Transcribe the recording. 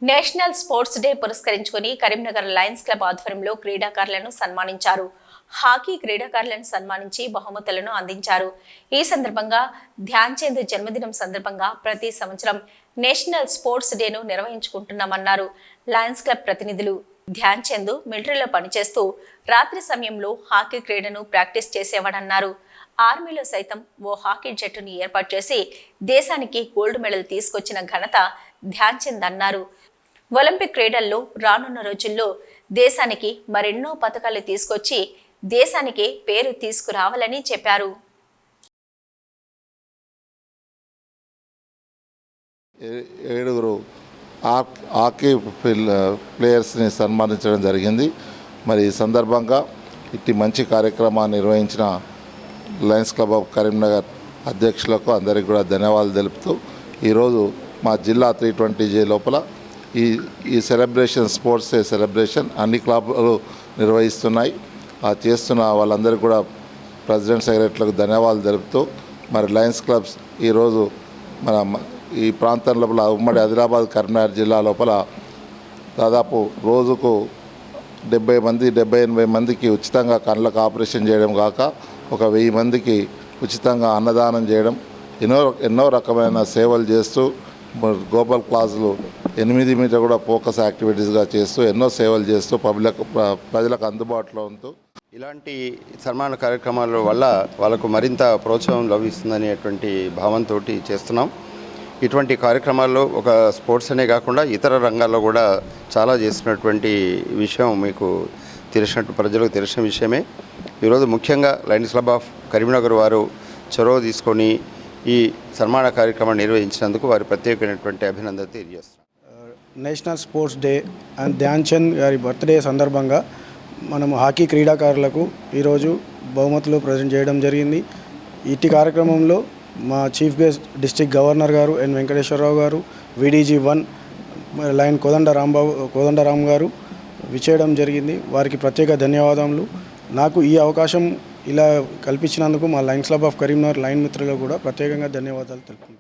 National sports day పురస్కరించుకుని Karimnagar Lions club ఆధ్వర్యంలో క్రీడాకారులను సన్మానించారు. హాకీ క్రీడాకారులను సన్మానించి బహుమతులను అందించారు. ఈ సందర్భంగా ధ్యాన్ చంద్ జన్మదినం సందర్భంగా ప్రతి సంవత్సరం నేషనల్ స్పోర్ట్స్ డేను నిర్వహించుకుంటున్నామన్నారు. లయన్స్ క్లబ్ ప్రతినిధులు ధ్యాన్ చంద్ మిలిటరీలో పనిచేస్తూ రాత్రి సమయంలో హాకీ క్రీడను ప్రాక్టీస్ చేసేవాడన్నారు. ఆర్మీలో సైతం ఓ హాకీ జట్టుని ఏర్పాటు చేసి దేశానికి గోల్డ్ మెడల్ తీసుకొచ్చిన ఘనత ధ్యాన్ చంద్ అన్నారు. ఒలింపిక్ క్రీడల్లో రానున్న రోజుల్లో దేశానికి మరెన్నో పథకాలు తీసుకొచ్చి దేశానికి పేరు తీసుకురావాలని చెప్పారు. ఏడుగురు హాకీ ప్లేయర్స్ని సన్మానించడం జరిగింది. మరి ఈ సందర్భంగా ఇట్టి మంచి కార్యక్రమాన్ని నిర్వహించిన లయన్స్ క్లబ్ ఆఫ్ కరీంనగర్ అధ్యక్షులకు అందరికీ కూడా ధన్యవాదాలు తెలుపుతూ ఈరోజు మా జిల్లా 320J లోపల ఈ సెలబ్రేషన్ స్పోర్ట్స్ డే సెలబ్రేషన్ అన్ని క్లబ్లు నిర్వహిస్తున్నాయి. చేస్తున్న వాళ్ళందరికీ కూడా ప్రెసిడెంట్ సెక్రటరీలకు ధన్యవాదాలు తెలుపుతూ మరి లయన్స్ క్లబ్స్ ఈరోజు మన ఈ ప్రాంతం లోపల ఉమ్మడి ఆదిలాబాద్ కరీంనగర్ జిల్లా లోపల దాదాపు రోజుకు 70-80 మందికి ఉచితంగా కళ్ళకు ఆపరేషన్ చేయడం కాక ఒక 1000 మందికి ఉచితంగా అన్నదానం చేయడం ఎన్నో రకమైన సేవలు చేస్తూ గ్లోబల్ క్లాసులు 8 మీటర్ కూడా ఫోకస్ యాక్టివిటీస్గా చేస్తూ ఎన్నో సేవలు చేస్తూ ప్రజలకు అందుబాటులో ఉంటూ ఇలాంటి సన్మాన కార్యక్రమాల వల్ల వాళ్ళకు మరింత ప్రోత్సాహం లభిస్తుందనేటువంటి భావంతో చేస్తున్నాం. ఇటువంటి కార్యక్రమాల్లో ఒక స్పోర్ట్స్ అనే కాకుండా ఇతర రంగాల్లో కూడా చాలా చేసినటువంటి విషయం మీకు తెలిసినట్టు ప్రజలకు తెలిసిన విషయమే. ఈరోజు ముఖ్యంగా లయన్స్ క్లబ్ ఆఫ్ కరీంనగర్ వారు చొరవ తీసుకొని ఈ సన్మాన కార్యక్రమాన్ని నిర్వహించినందుకు వారి ప్రత్యేకమైనటువంటి అభినందన తెలియజేస్తున్నాం. National sports day and Dhyan Chand గారి బర్త్డే సందర్భంగా మనము హాకీ క్రీడాకారులకు ఈరోజు బహుమతులు ప్రజెంట్ చేయడం జరిగింది. ఇట్టి కార్యక్రమంలో మా చీఫ్ గెస్ట్ డిస్ట్రిక్ట్ గవర్నర్ గారు ఎన్ వెంకటేశ్వరరావు గారు, VDG 1 లైన్ కోదండరామ్ గారు విచ్చేయడం జరిగింది. వారికి ప్రత్యేక ధన్యవాదములు. నాకు ఈ అవకాశం ఇలా కల్పించినందుకు మా Lions club of Karimnagar line మిత్రులకు కూడా ప్రత్యేకంగా ధన్యవాదాలు తెలుపుకుంటున్నాను.